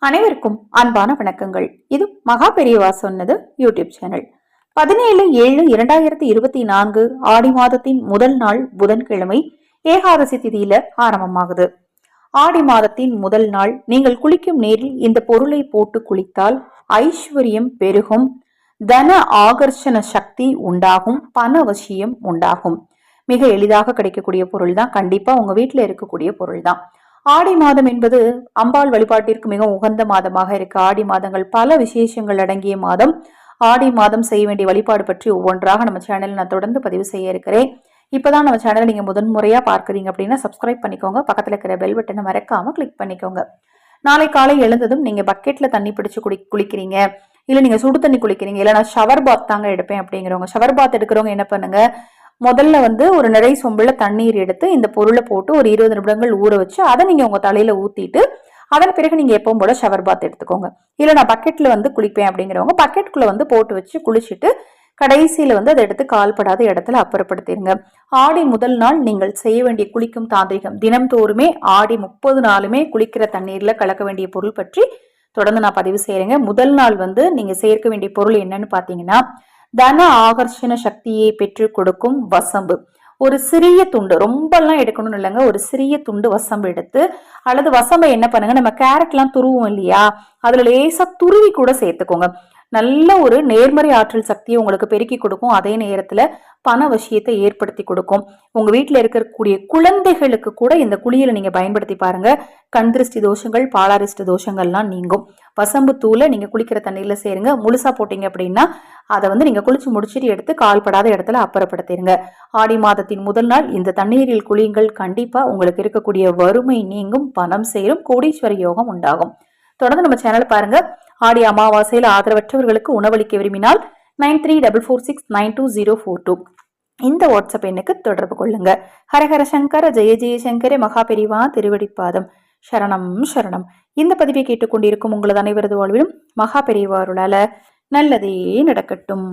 அனைவருக்கும் அன்பான வணக்கங்கள். இது மகா பெரியவா சொன்னது யூடியூப் சேனல். 17/7/2024 ஆடி மாதத்தின் முதல் நாள் புதன்கிழமை ஏகாதசி திதியில ஆரம்பமாகுது. ஆடி மாதத்தின் முதல் நாள் நீங்கள் குளிக்கும் நீரில் இந்த பொருளை போட்டு குளித்தால் ஐஸ்வர்யம் பெருகும், தன ஆகர்ஷண சக்தி உண்டாகும், பணவசியம் உண்டாகும். மிக எளிதாக கிடைக்கக்கூடிய பொருள் தான், கண்டிப்பா உங்க வீட்டுல இருக்கக்கூடிய பொருள் தான். ஆடி மாதம் என்பது அம்பாள் வழிபாட்டிற்கு மிக உகந்த மாதமாக இருக்கு. ஆடி மாதங்கள் பல விசேஷங்கள் அடங்கிய மாதம். ஆடி மாதம் செய்ய வேண்டிய வழிபாடு பற்றி ஒவ்வொன்றாக நம்ம சேனல் நான் தொடர்ந்து பதிவு செய்ய இருக்கிறேன். இப்பதான் நம்ம சேனல் நீங்க முதன்முறையா பார்க்குறீங்க அப்படின்னா சப்ஸ்கிரைப் பண்ணிக்கோங்க. பக்கத்துல இருக்கிற பெல் பட்டனை மறக்காம கிளிக் பண்ணிக்கோங்க. நாளை காலை எழுந்ததும் நீங்க பக்கெட்ல தண்ணி பிடிச்சு குளிக்கிறீங்க, இல்ல நீங்க சுடு தண்ணி குளிக்கிறீங்க, இல்ல நான் ஷவர் பாத் தாங்க எடுப்பேன் அப்படிங்கிறவங்க, ஷவர் பாத் எடுக்கிறவங்க என்ன பண்ணுங்க, முதல்ல ஒரு நிறை சொம்புல தண்ணீர் எடுத்து இந்த பொருளை போட்டு ஒரு 20 நிமிடங்கள் ஊற வச்சு அதை நீங்க உங்க தலையில ஊத்திட்டு அதன் பிறகு நீங்க எப்பவும் போல ஷவர் பாத் எடுத்துக்கோங்க. இல்ல நான் பக்கெட்ல குளிப்பேன் அப்படிங்கிறவங்க பக்கெட்டுக்குள்ள போட்டு வச்சு குளிச்சுட்டு கடைசியில அதை எடுத்து கால்படாத இடத்துல அப்புறப்படுத்திடுங்க. ஆடி முதல் நாள் நீங்கள் செய்ய வேண்டிய குளிக்கும் தாந்திரிகம், தினம்தோறுமே ஆடி 30 நாளுமே குளிக்கிற தண்ணீர்ல கலக்க வேண்டிய பொருள் பற்றி தொடர்ந்து நான் பதிவு செய்யறேங்க. முதல் நாள் நீங்க சேர்க்க வேண்டிய பொருள் என்னன்னு பாத்தீங்கன்னா, தன ஆகர்ஷண சக்தியை பெற்று கொடுக்கும் வசம்பு. ஒரு சிறிய துண்டு, ரொம்ப எல்லாம் எடுக்கணும்னு இல்லைங்க, ஒரு சிறிய துண்டு வசம்பு எடுத்து, அல்லது வசம்பை என்ன பண்ணுங்க, நம்ம கேரட் எல்லாம் துருவோம் இல்லையா, அதுல லேசா துருவி கூட சேர்த்துக்கோங்க. நல்ல ஒரு நேர்மறை ஆற்றல் சக்தியை உங்களுக்கு பெருக்கி கொடுக்கும். அதே நேரத்துல பண வசியத்தை ஏற்படுத்தி கொடுக்கும். உங்க வீட்டுல இருக்கக்கூடிய குழந்தைகளுக்கு கூட இந்த குளியலை நீங்க பயன்படுத்தி பாருங்க. கண் திருஷ்டி தோஷங்கள், பாலாரிஷ்ட தோஷங்கள்லாம் நீங்கும். வசம்பு தூளை நீங்க குளிக்கிற தண்ணீர்ல சேருங்க. முழுசா போட்டீங்க அப்படின்னா அதை நீங்க குளிச்சு முடிச்சுட்டு எடுத்து கால்படாத இடத்துல அப்புறப்படுத்திடுங்க. ஆடி மாதத்தின் முதல் நாள் இந்த தண்ணீரில் குளியுங்கள். கண்டிப்பா உங்களுக்கு இருக்கக்கூடிய வறுமை நீங்கும், பணம் சேரும், கோடீஸ்வர யோகம் உண்டாகும். தொடர்ந்து நம்ம சேனல் பாருங்க. ஆடி அமாவாசையில் ஆதரவற்றவர்களுக்கு உணவளிக்க விரும்பினால் 9366920042 இந்த வாட்ஸ்அப் எண்ணுக்கு தொடர்பு கொள்ளுங்க. ஹரஹர சங்கர ஜெய ஜெயசங்கர மகா பெரிவா திருவடிப்பாதம். சரணம் சரணம். இந்த பதிவை கேட்டுக்கொண்டிருக்கும் உங்களது அனைவரது வாழ்விலும் மகா பெரிவா அருளால நல்லதே நடக்கட்டும்.